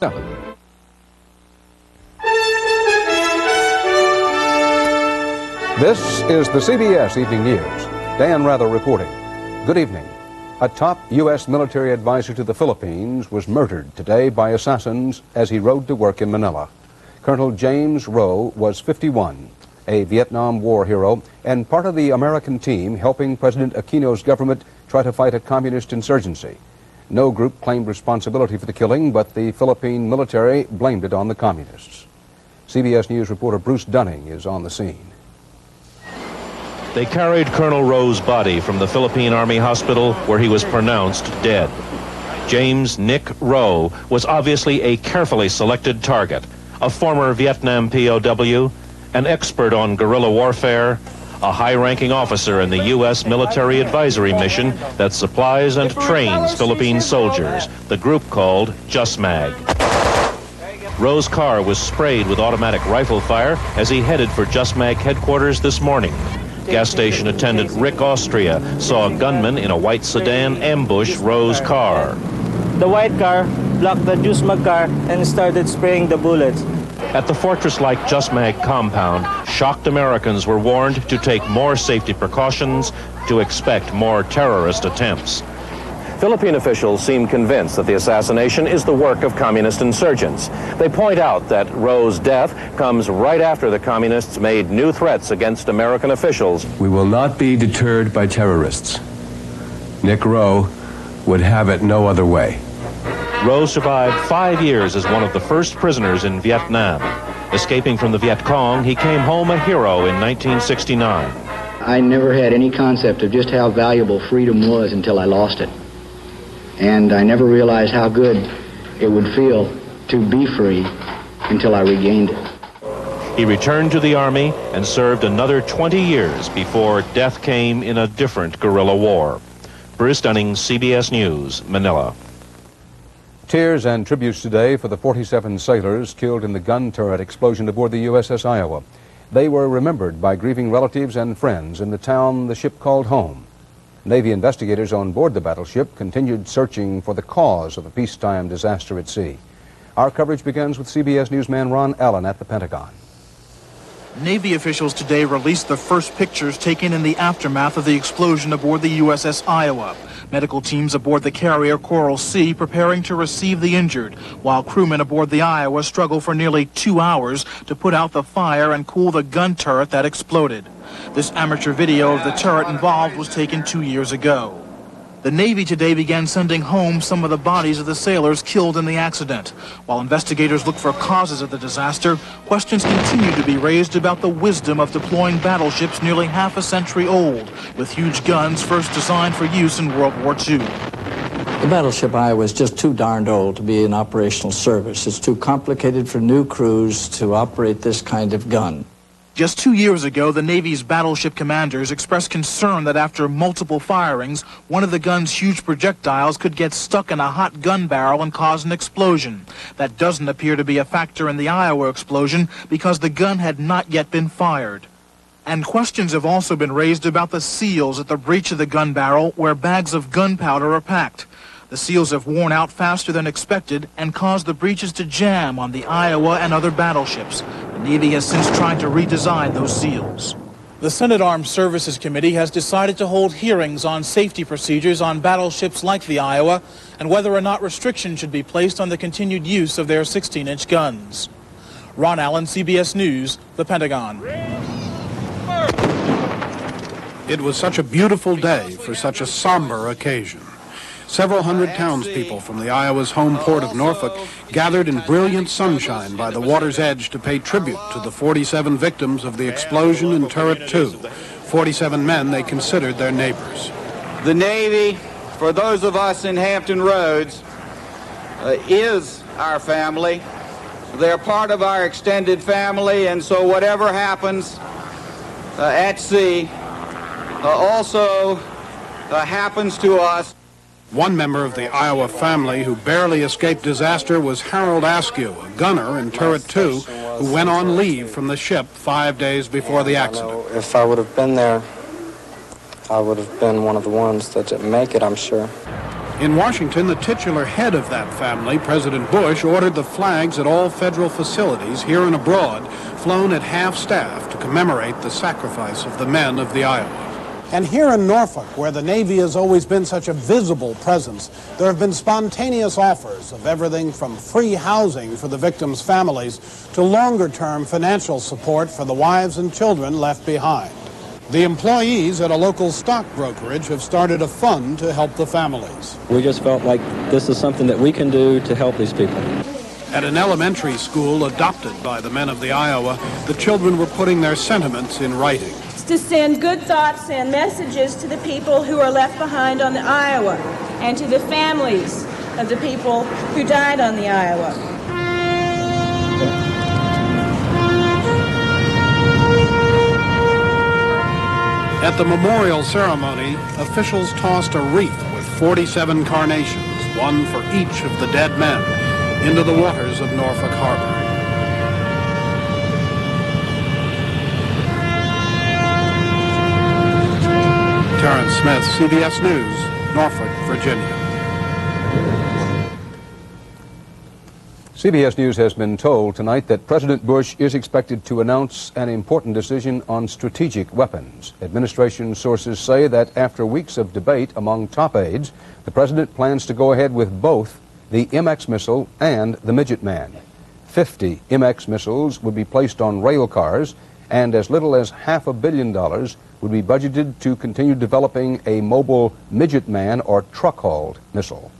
This is the CBS Evening News. Dan Rather reporting. Good evening. A top U.S. military advisor to the Philippines was murdered today by assassins as he rode to work in Manila. Colonel James Rowe was 51, a Vietnam War hero and part of the American team helping President Aquino's government try to fight a communist insurgency. No group claimed responsibility for the killing, but the Philippine military blamed it on the communists. CBS News reporter Bruce Dunning is on the scene. They carried Colonel Rowe's body from the Philippine Army Hospital, where he was pronounced dead. James Nick Rowe was obviously a carefully selected target, a former Vietnam POW, an expert on guerrilla warfare, a high-ranking officer in the U.S. military advisory mission that supplies and trains Philippine soldiers, the group called JUSMAG. Rowe's car was sprayed with automatic rifle fire as he headed for JUSMAG headquarters this morning. Gas station attendant Rick Austria saw a gunman in a white sedan ambush Rowe's car. The white car blocked the JUSMAG car and started spraying the bullets. At the fortress-like JUSMAG compound, shocked Americans were warned to take more safety precautions, to expect more terrorist attempts. Philippine officials seem convinced that the assassination is the work of communist insurgents. They point out that Rowe's death comes right after the communists made new threats against American officials. We will not be deterred by terrorists. Nick Rowe would have it no other way. Rowe survived 5 years as one of the first prisoners in Vietnam. Escaping from the Viet Cong, he came home a hero in 1969. I never had any concept of just how valuable freedom was until I lost it. And I never realized how good it would feel to be free until I regained it. He returned to the Army and served another 20 years before death came in a different guerrilla war. Bruce Dunning, CBS News, Manila. Tears and tributes today for the 47 sailors killed in the gun turret explosion aboard the USS Iowa. They were remembered by grieving relatives and friends in the town the ship called home. Navy investigators on board the battleship continued searching for the cause of the peacetime disaster at sea. Our coverage begins with CBS newsman Ron Allen at the Pentagon. Navy officials today released the first pictures taken in the aftermath of the explosion aboard the USS Iowa. Medical teams aboard the carrier Coral Sea preparing to receive the injured, while crewmen aboard the Iowa struggle for nearly 2 hours to put out the fire and cool the gun turret that exploded. This amateur video of the turret involved was taken 2 years ago. The Navy today began sending home some of the bodies of the sailors killed in the accident. While investigators look for causes of the disaster, questions continue to be raised about the wisdom of deploying battleships nearly half a century old, with huge guns first designed for use in World War II. The battleship Iowa is just too darned old to be in operational service. It's too complicated for new crews to operate this kind of gun. Just 2 years ago, the Navy's battleship commanders expressed concern that after multiple firings, one of the gun's huge projectiles could get stuck in a hot gun barrel and cause an explosion. That doesn't appear to be a factor in the Iowa explosion because the gun had not yet been fired. And questions have also been raised about the seals at the breech of the gun barrel where bags of gunpowder are packed. The seals have worn out faster than expected and caused the breeches to jam on the Iowa and other battleships. The Navy has since tried to redesign those seals. The Senate Armed Services Committee has decided to hold hearings on safety procedures on battleships like the Iowa and whether or not restrictions should be placed on the continued use of their 16-inch guns. Ron Allen, CBS News, the Pentagon. It was such a beautiful day for such a somber occasion. Several hundred townspeople from the Iowa's home port of Norfolk gathered in brilliant sunshine by the water's edge to pay tribute to the 47 victims of the explosion in Turret 2, 47 men they considered their neighbors. The Navy, for those of us in Hampton Roads, is our family. They're part of our extended family, and so whatever happens at sea also happens to us. One member of the Iowa family who barely escaped disaster was Harold Askew, a gunner in Turret 2, who went on leave from the ship 5 days before the accident. If I would have been there, I would have been one of the ones that didn't make it, I'm sure. In Washington, the titular head of that family, President Bush, ordered the flags at all federal facilities here and abroad flown at half-staff to commemorate the sacrifice of the men of the Iowa. And here in Norfolk, where the Navy has always been such a visible presence, there have been spontaneous offers of everything from free housing for the victims' families to longer-term financial support for the wives and children left behind. The employees at a local stock brokerage have started a fund to help the families. We just felt like this is something that we can do to help these people. At an elementary school adopted by the men of the Iowa, the children were putting their sentiments in writing. To send good thoughts and messages to the people who are left behind on the Iowa and to the families of the people who died on the Iowa. At the memorial ceremony, officials tossed a wreath with 47 carnations, one for each of the dead men, into the waters of Norfolk Harbor. Terrence Smith, CBS News, Norfolk, Virginia. CBS News has been told tonight that President Bush is expected to announce an important decision on strategic weapons. Administration sources say that after weeks of debate among top aides, the president plans to go ahead with both the MX missile and the Midget Man. 50 MX missiles would be placed on rail cars, and as little as $500 million would be budgeted to continue developing a mobile Midget Man or truck-hauled missile.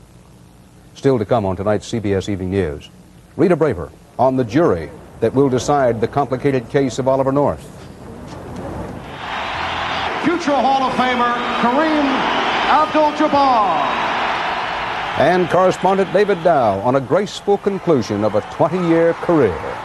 Still to come on tonight's CBS Evening News. Rita Braver on the jury that will decide the complicated case of Oliver North. Future Hall of Famer Kareem Abdul-Jabbar. And correspondent David Dow on a graceful conclusion of a 20-year career.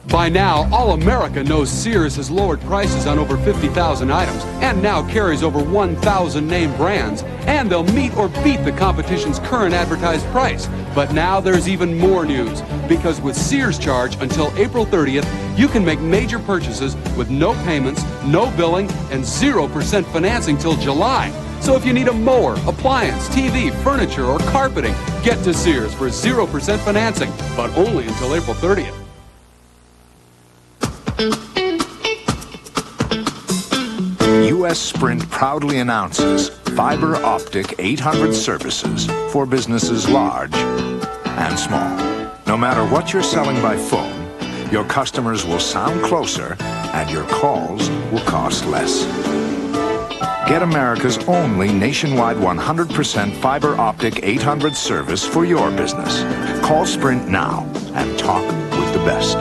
By now, all America knows Sears has lowered prices on over 50,000 items and now carries over 1,000 name brands. And they'll meet or beat the competition's current advertised price. But now there's even more news, because with Sears Charge until April 30th, you can make major purchases with no payments, no billing, and 0% financing till July. So if you need a mower, appliance, TV, furniture, or carpeting, get to Sears for 0% financing, but only until April 30th. U.S. Sprint proudly announces fiber optic 800 services for businesses large and small. No matter what you're selling by phone, your customers will sound closer and your calls will cost less. Get America's only nationwide 100% fiber optic 800 service for your business. Call Sprint now and talk with the best.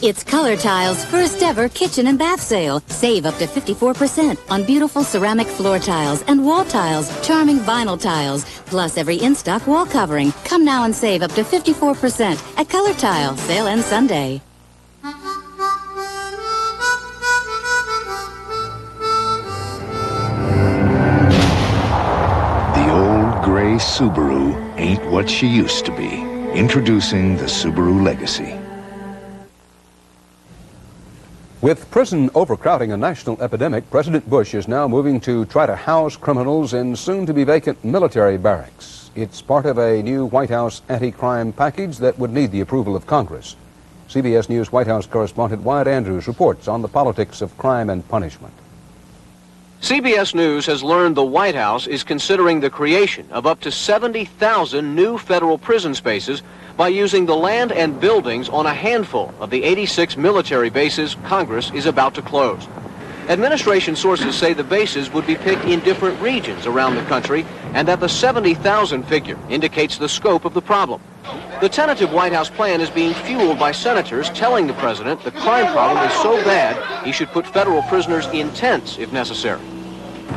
It's Color Tile's first ever kitchen and bath sale. Save up to 54% on beautiful ceramic floor tiles and wall tiles, charming vinyl tiles, plus every in-stock wall covering. Come now and save up to 54% at Color Tile. Sale ends Sunday. The old gray Subaru ain't what she used to be. Introducing the Subaru Legacy. With prison overcrowding a national epidemic, President Bush is now moving to try to house criminals in soon-to-be vacant military barracks. It's part of a new White House anti-crime package that would need the approval of Congress. CBS News White House correspondent Wyatt Andrews reports on the politics of crime and punishment. CBS News has learned the White House is considering the creation of up to 70,000 new federal prison spaces by using the land and buildings on a handful of the 86 military bases Congress is about to close. Administration sources say the bases would be picked in different regions around the country and that the 70,000 figure indicates the scope of the problem. The tentative White House plan is being fueled by senators telling the president the crime problem is so bad he should put federal prisoners in tents if necessary.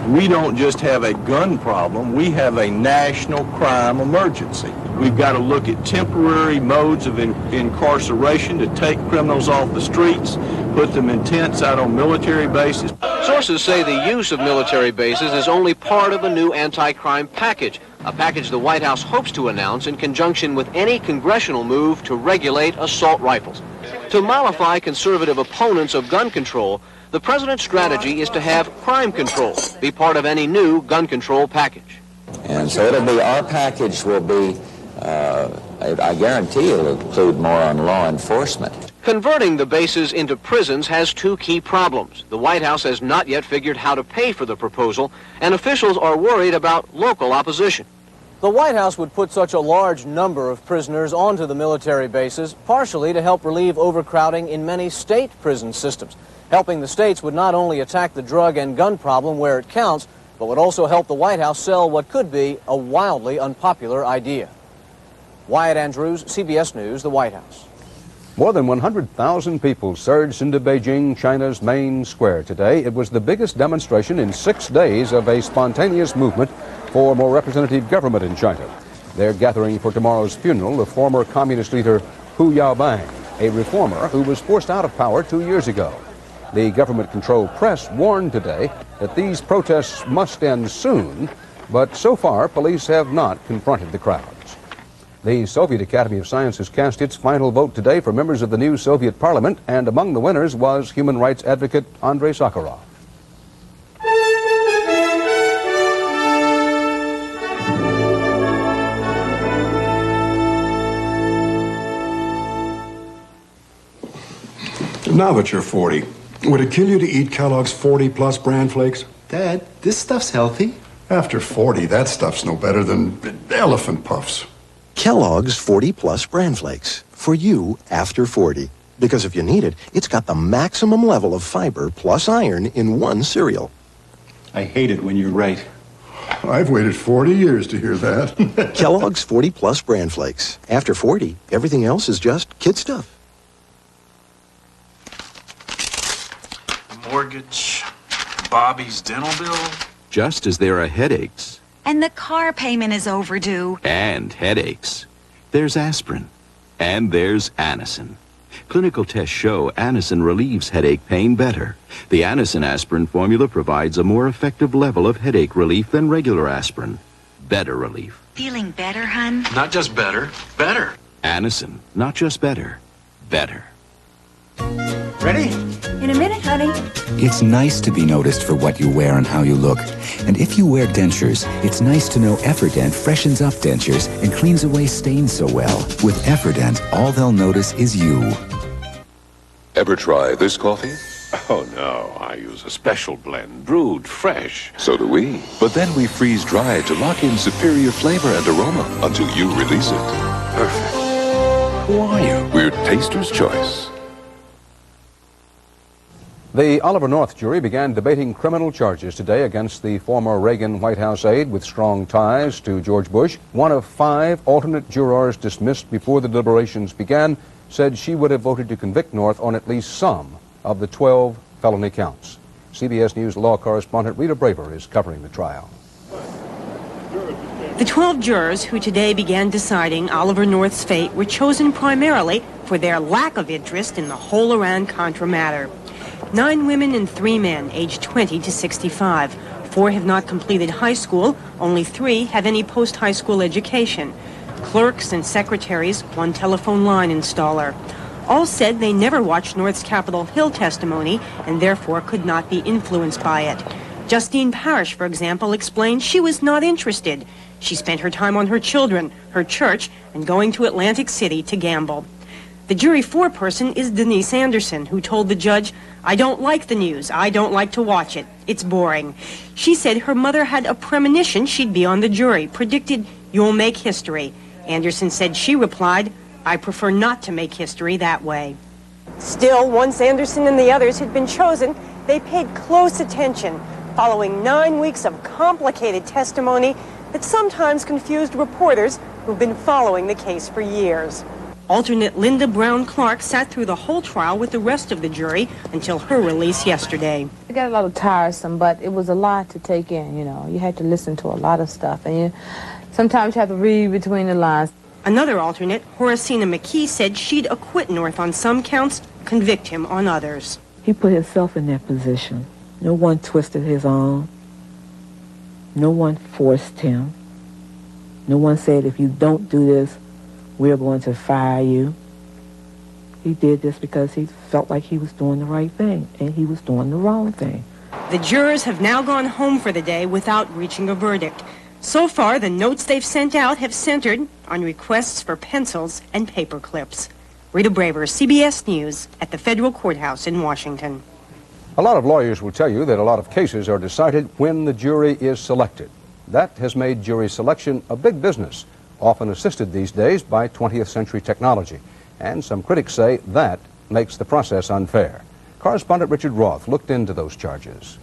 We don't just have a gun problem, we have a national crime emergency. We've got to look at temporary modes of incarceration to take criminals off the streets, put them in tents out on military bases. Sources say the use of military bases is only part of a new anti-crime package. a package the White House hopes to announce in conjunction with any congressional move to regulate assault rifles. To mollify conservative opponents of gun control, the president's strategy is to have crime control be part of any new gun control package. And so it'll be, our package will be, I guarantee it'll include more on law enforcement. Converting the bases into prisons has two key problems. The White House has not yet figured how to pay for the proposal, and officials are worried about local opposition. The White House would put such a large number of prisoners onto the military bases, partially to help relieve overcrowding in many state prison systems. Helping the states would not only attack the drug and gun problem where it counts, but would also help the White House sell what could be a wildly unpopular idea. Wyatt Andrews, CBS News, the White House. More than 100,000 people surged into Beijing, China's main square today. It was the biggest demonstration in 6 days of a spontaneous movement for more representative government in China. They're gathering for tomorrow's funeral of former communist leader Hu Yaobang, a reformer who was forced out of power 2 years ago. The government-controlled press warned today that these protests must end soon, but so far police have not confronted the crowds. The Soviet Academy of Sciences cast its final vote today for members of the new Soviet parliament, and among the winners was human rights advocate Andrei Sakharov. Now that you're 40, would it kill you to eat Kellogg's 40-plus bran flakes? Dad, this stuff's healthy. After 40, that stuff's no better than elephant puffs. Kellogg's 40-plus bran flakes. For you after 40. Because if you need it, it's got the maximum level of fiber plus iron in one cereal. I hate it when you're right. I've waited 40 years to hear that. Kellogg's 40-plus bran flakes. After 40, everything else is just kid stuff. Mortgage, Bobby's dental bill. Just as there are headaches. And the car payment is overdue. And headaches. There's aspirin. And there's Anacin. Clinical tests show Anacin relieves headache pain better. The Anacin aspirin formula provides a more effective level of headache relief than regular aspirin. Better relief. Feeling better, hun? Not just better, better. Anacin, not just better, better. Ready? In a minute, honey. It's nice to be noticed for what you wear and how you look. And if you wear dentures, it's nice to know Efferdent freshens up dentures and cleans away stains so well. With Efferdent, all they'll notice is you. Ever try this coffee? Oh, no. I use a special blend, brewed fresh. So do we. But then we freeze dry to lock in superior flavor and aroma until you release it. Perfect. Who are you? We're Taster's Choice. The Oliver North jury began debating criminal charges today against the former Reagan White House aide with strong ties to George Bush. One of 5 alternate jurors dismissed before the deliberations began said she would have voted to convict North on at least some of the 12 felony counts. CBS News law correspondent Rita Braver is covering the trial. The 12 jurors who today began deciding Oliver North's fate were chosen primarily for their lack of interest in the whole Iran-Contra matter. 9 women and 3 men, aged 20 to 65. 4 have not completed high school. Only 3 have any post-high school education. Clerks and secretaries, 1 telephone line installer. All said they never watched North's Capitol Hill testimony and therefore could not be influenced by it. Justine Parrish, for example, explained she was not interested. She spent her time on her children, her church, and going to Atlantic City to gamble. The jury foreperson is Denise Anderson, who told the judge, "I don't like the news. I don't like to watch it. It's boring." She said her mother had a premonition she'd be on the jury, predicted, "You'll make history." Anderson said she replied, "I prefer not to make history that way." Still, once Anderson and the others had been chosen, they paid close attention, following 9 weeks of complicated testimony that sometimes confused reporters who've been following the case for years. Alternate Linda Brown Clark sat through the whole trial with the rest of the jury until her release yesterday. It got a little tiresome, but it was a lot to take in, you know. You had to listen to a lot of stuff, and sometimes you have to read between the lines. Another alternate, Horacina McKee, said she'd acquit North on some counts, convict him on others. He put himself in that position. No one twisted his arm. No one forced him. No one said, if you don't do this, we're going to fire you. He did this because he felt like he was doing the right thing, and he was doing the wrong thing. The jurors have now gone home for the day without reaching a verdict. So far, the notes they've sent out have centered on requests for pencils and paper clips. Rita Braver, CBS News, at the federal courthouse in Washington. A lot of lawyers will tell you that a lot of cases are decided when the jury is selected. That has made jury selection a big business, often assisted these days by 20th century technology. And some critics say that makes the process unfair. Correspondent Richard Roth looked into those charges.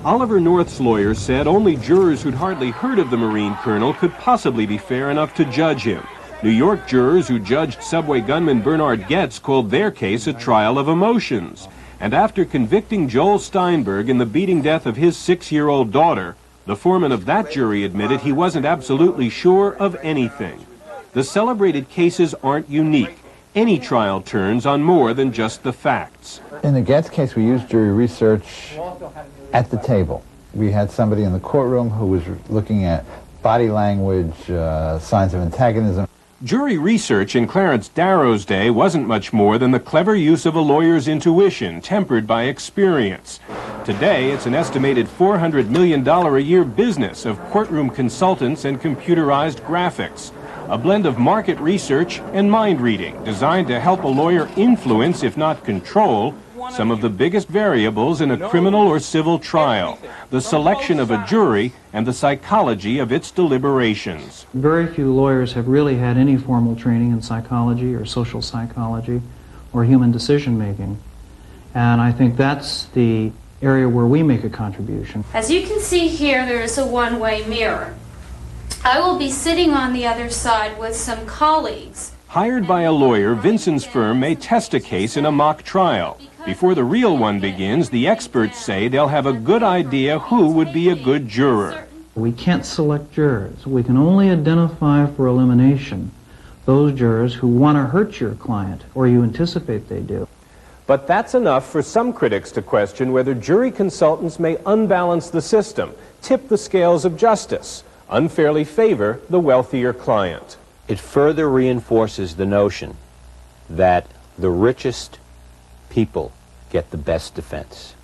Oliver North's lawyer said only jurors who'd hardly heard of the Marine colonel could possibly be fair enough to judge him. New York jurors who judged subway gunman Bernard Goetz called their case a trial of emotions. And after convicting Joel Steinberg in the beating death of his 6-year-old daughter, the foreman of that jury admitted he wasn't absolutely sure of anything. The celebrated cases aren't unique. Any trial turns on more than just the facts. In the Goetz case, we used jury research at the table. We had somebody in the courtroom who was looking at body language, signs of antagonism. Jury research in Clarence Darrow's day wasn't much more than the clever use of a lawyer's intuition, tempered by experience. Today, it's an estimated $400 million a year business of courtroom consultants and computerized graphics. A blend of market research and mind reading designed to help a lawyer influence, if not control, some of the biggest variables in a criminal or civil trial, the selection of a jury and the psychology of its deliberations. Very few lawyers have really had any formal training in psychology or social psychology or human decision making. And I think that's the area where we make a contribution. As you can see here, there is a one-way mirror. I will be sitting on the other side with some colleagues. Hired by a lawyer, Vincent's firm may test a case in a mock trial. Before the real one begins, the experts say they'll have a good idea who would be a good juror. We can't select jurors. We can only identify for elimination those jurors who want to hurt your client, or you anticipate they do. But that's enough for some critics to question whether jury consultants may unbalance the system, tip the scales of justice, unfairly favor the wealthier client. It further reinforces the notion that the richest people get the best defense.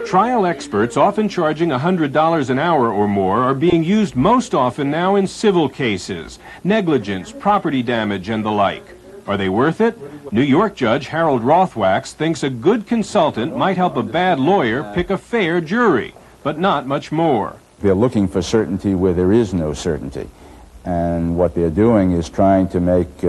Trial experts, often charging $100 an hour or more, are being used most often now in civil cases, negligence, property damage, and the like. Are they worth it? New York Judge Harold Rothwax thinks a good consultant might help a bad lawyer pick a fair jury, but not much more. They're looking for certainty where there is no certainty. And what they're doing is trying to make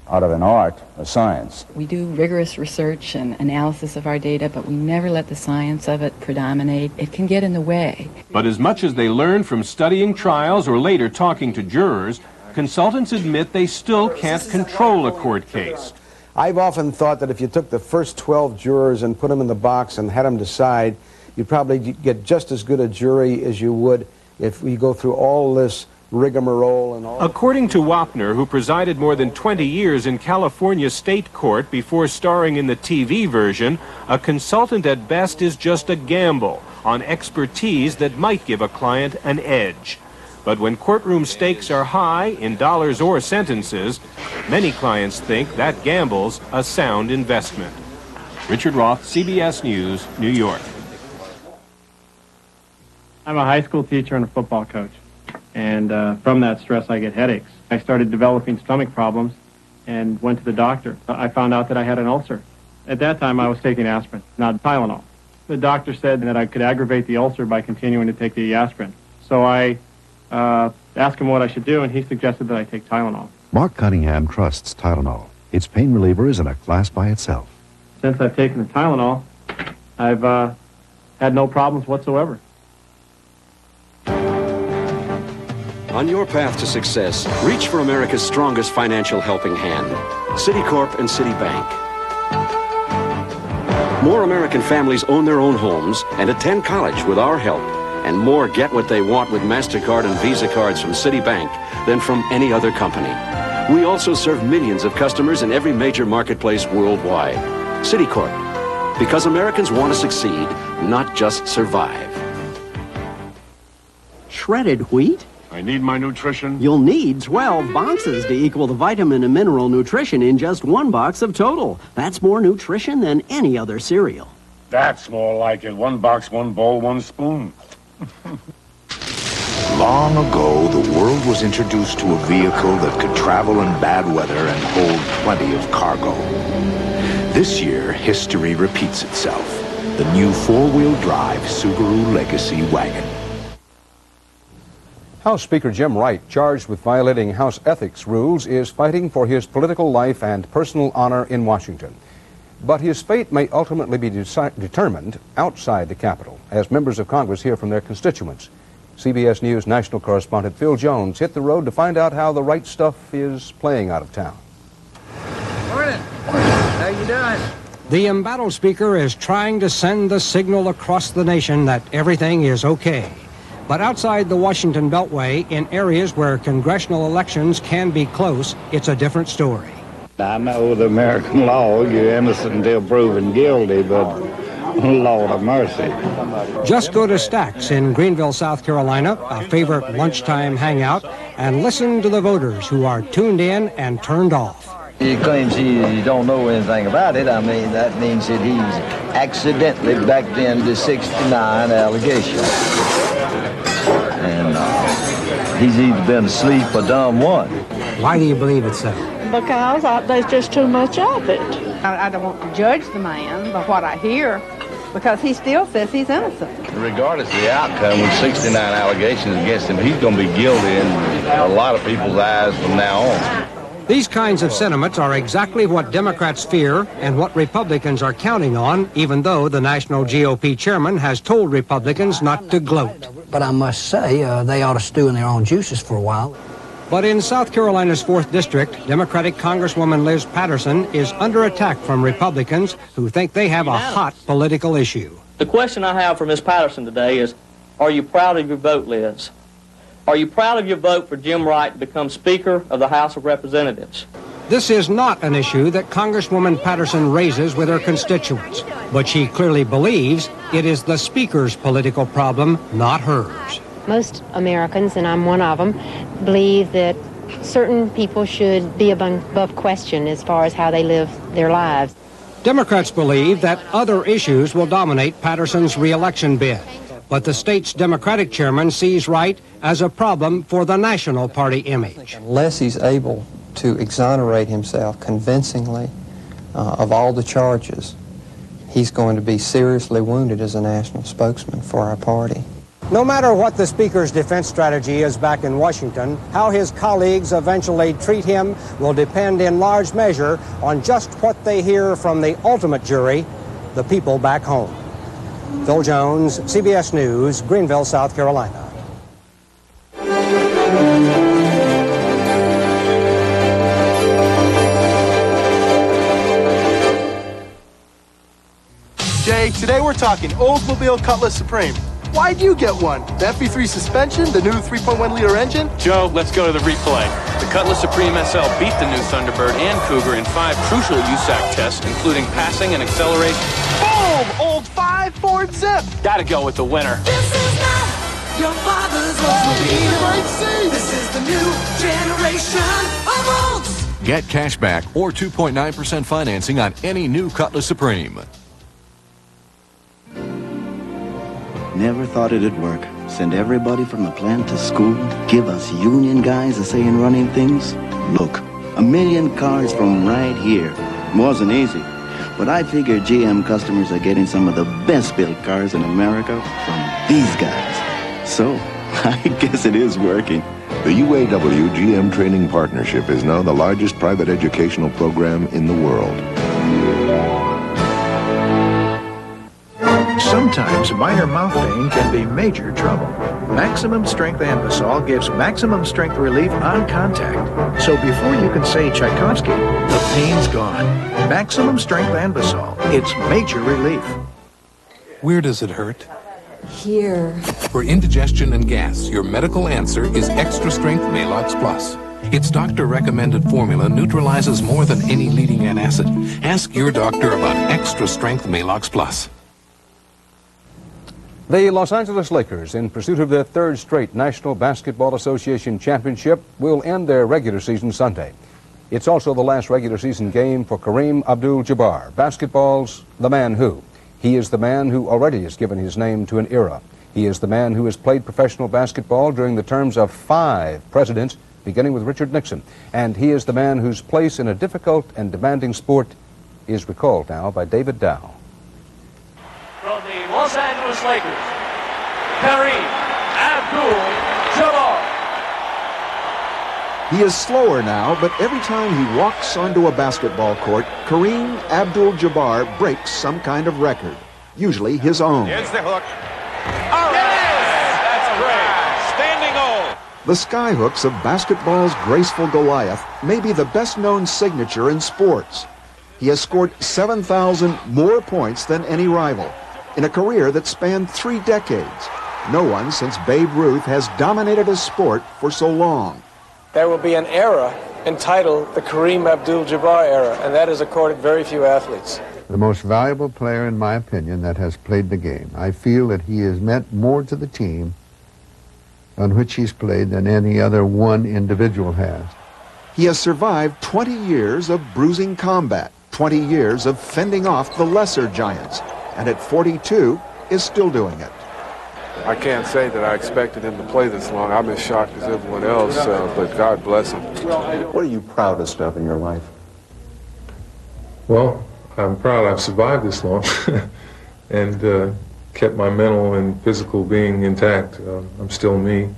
out of an art a science. We do rigorous research and analysis of our data, but we never let the science of it predominate. It can get in the way. But as much as they learn from studying trials or later talking to jurors, consultants admit they still can't control a court case. I've often thought that if you took the first 12 jurors and put them in the box and had them decide, you'd probably get just as good a jury as you would if we go through all this rigmarole and all. According to Wapner, who presided more than 20 years in California state court before starring in the TV version, a consultant at best is just a gamble on expertise that might give a client an edge. But when courtroom stakes are high in dollars or sentences, many clients think that gamble's a sound investment. Richard Roth, CBS News, New York. I'm a high school teacher and a football coach. And from that stress, I get headaches. I started developing stomach problems and went to the doctor. I found out that I had an ulcer. At that time, I was taking aspirin, not Tylenol. The doctor said that I could aggravate the ulcer by continuing to take the aspirin. So I asked him what I should do, and he suggested that I take Tylenol. Mark Cunningham trusts Tylenol. Its pain reliever is in a class by itself. Since I've taken the Tylenol, I've had no problems whatsoever. On your path to success, reach for America's strongest financial helping hand, Citicorp and Citibank. More American families own their own homes and attend college with our help, and more get what they want with MasterCard and Visa cards from Citibank than from any other company. We also serve millions of customers in every major marketplace worldwide. Citicorp, because Americans want to succeed, not just survive. Shredded wheat? I need my nutrition. You'll need 12 boxes to equal the vitamin and mineral nutrition in just one box of Total. That's more nutrition than any other cereal. That's more like it. One box, one bowl, one spoon. Long ago, the world was introduced to a vehicle that could travel in bad weather and hold plenty of cargo. This year, history repeats itself. The new four-wheel drive Subaru Legacy wagon. House Speaker Jim Wright, charged with violating House ethics rules, is fighting for his political life and personal honor in Washington. But his fate may ultimately be determined outside the Capitol, as members of Congress hear from their constituents. CBS News national correspondent Phil Jones hit the road to find out how the right stuff is playing out of town. Morning. How you doing? The embattled speaker is trying to send the signal across the nation that everything is okay. But outside the Washington Beltway, in areas where congressional elections can be close, it's a different story. I know with American law, you're innocent until proven guilty, but Lord of mercy. Just go to Stack's in Greenville, South Carolina, a favorite lunchtime hangout, and listen to the voters who are tuned in and turned off. He claims he don't know anything about it. I mean, that means that he's accidentally backed into 69 allegations. And he's either been asleep or done one. Why do you believe it's so? Because there's just too much of it. I don't want to judge the man by what I hear, because he still says he's innocent. Regardless of the outcome, with 69 allegations against him, he's going to be guilty in a lot of people's eyes from now on. These kinds of sentiments are exactly what Democrats fear and what Republicans are counting on, even though the national GOP chairman has told Republicans not to gloat. But I must say, they ought to stew in their own juices for a while. But in South Carolina's 4th District, Democratic Congresswoman Liz Patterson is under attack from Republicans who think they have a hot political issue. The question I have for Ms. Patterson today is, are you proud of your vote, Liz? Are you proud of your vote for Jim Wright to become Speaker of the House of Representatives? This is not an issue that Congresswoman Patterson raises with her constituents, but she clearly believes it is the Speaker's political problem, not hers. Most Americans, and I'm one of them, believe that certain people should be above question as far as how they live their lives. Democrats believe that other issues will dominate Patterson's re-election bid. But the state's Democratic chairman sees Wright as a problem for the national party image. Unless he's able to exonerate himself convincingly of all the charges, he's going to be seriously wounded as a national spokesman for our party. No matter what the Speaker's defense strategy is back in Washington, how his colleagues eventually treat him will depend in large measure on just what they hear from the ultimate jury, the people back home. Phil Jones, CBS News, Greenville, South Carolina. Jay, today we're talking Oldsmobile Cutlass Supreme. Why'd you get one? The FB3 suspension, the new 3.1-liter engine? Joe, let's go to the replay. The Cutlass Supreme SL beat the new Thunderbird and Cougar in 5 crucial USAC tests, including passing and acceleration. Boom! Old 5 Ford Zip! Gotta go with the winner. This is not your father's Oldsmobile. This is the new generation of Olds. Get cash back or 2.9% financing on any new Cutlass Supreme. Never thought it'd work. Send everybody from the plant to school. Give us union guys a say in running things. Look, 1 million cars from right here. Wasn't easy. But I figure GM customers are getting some of the best built cars in America from these guys. So, I guess it is working. The UAW GM Training Partnership is now the largest private educational program in the world. Sometimes minor mouth pain can be major trouble. Maximum Strength Anbesol gives maximum strength relief on contact. So before you can say Tchaikovsky, the pain's gone. Maximum Strength Anbesol. It's major relief. Where does it hurt? Here. For indigestion and gas, your medical answer is Extra Strength Maalox Plus. Its doctor-recommended formula neutralizes more than any leading antacid. Ask your doctor about Extra Strength Maalox Plus. The Los Angeles Lakers, in pursuit of their third straight National Basketball Association championship, will end their regular season Sunday. It's also the last regular season game for Kareem Abdul-Jabbar, basketball's the man who. He is the man who already has given his name to an era. He is the man who has played professional basketball during the terms of 5 presidents, beginning with Richard Nixon. And he is the man whose place in a difficult and demanding sport is recalled now by David Dow. From the Los Angeles Lakers, Kareem Abdul-Jabbar. He is slower now, but every time he walks onto a basketball court, Kareem Abdul-Jabbar breaks some kind of record, usually his own. Here's the hook. All right! That's great. Standing O. The skyhooks of basketball's graceful Goliath may be the best-known signature in sports. He has scored 7,000 more points than any rival in a career that spanned 3 decades. No one since Babe Ruth has dominated a sport for so long. There will be an era entitled the Kareem Abdul-Jabbar era, and that has accorded very few athletes. The most valuable player, in my opinion, that has played the game. I feel that he has meant more to the team on which he's played than any other one individual has. He has survived 20 years of bruising combat, 20 years of fending off the lesser giants, and at 42 is still doing it. I can't say that I expected him to play this long. I'm as shocked as everyone else, but God bless him. What are you proudest of in your life? Well, I'm proud I've survived this long and kept my mental and physical being intact. I'm still me.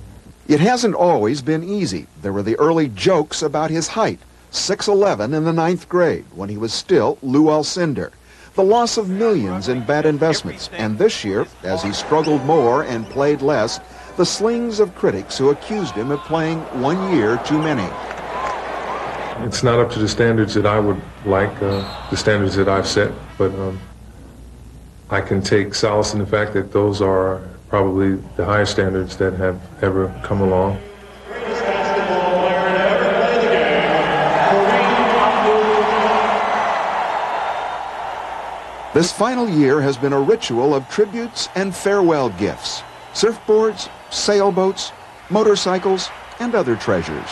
It hasn't always been easy. There were the early jokes about his height, 6'11" in the 9th grade, when he was still Lou Alcindor. The loss of millions in bad investments, and this year, as he struggled more and played less, the slings of critics who accused him of playing 1 year too many. It's not up to the standards that I would like, the standards that I've set, but I can take solace in the fact that those are probably the highest standards that have ever come along. This final year has been a ritual of tributes and farewell gifts. Surfboards, sailboats, motorcycles, and other treasures.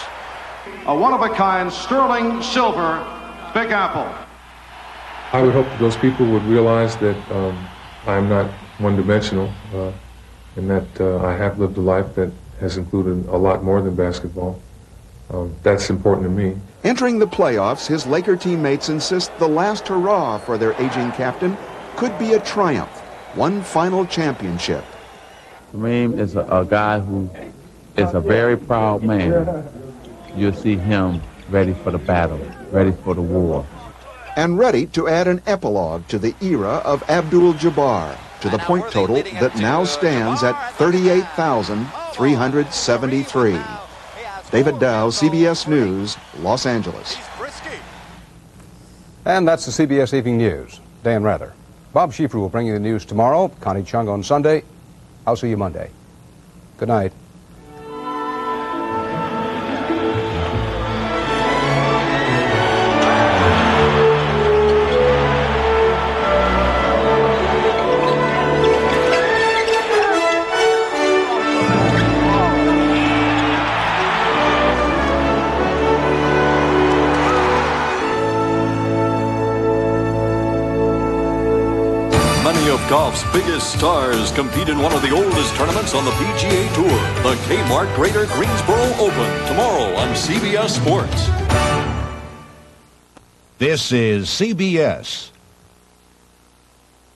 A one-of-a-kind sterling silver Big Apple. I would hope that those people would realize that I'm not one-dimensional and that I have lived a life that has included a lot more than basketball. That's important to me. Entering the playoffs, his Laker teammates insist the last hurrah for their aging captain could be a triumph, one final championship. Kareem is a guy who is a very proud man. You'll see him ready for the battle, ready for the war. And ready to add an epilogue to the era of Abdul-Jabbar, to the point total that now stands at 38,373. David Dow, CBS News, Los Angeles. And that's the CBS Evening News. Dan Rather. Bob Schieffer will bring you the news tomorrow. Connie Chung on Sunday. I'll see you Monday. Good night. Golf's biggest stars compete in one of the oldest tournaments on the PGA Tour, the Kmart Greater Greensboro Open, tomorrow on CBS Sports. This is CBS.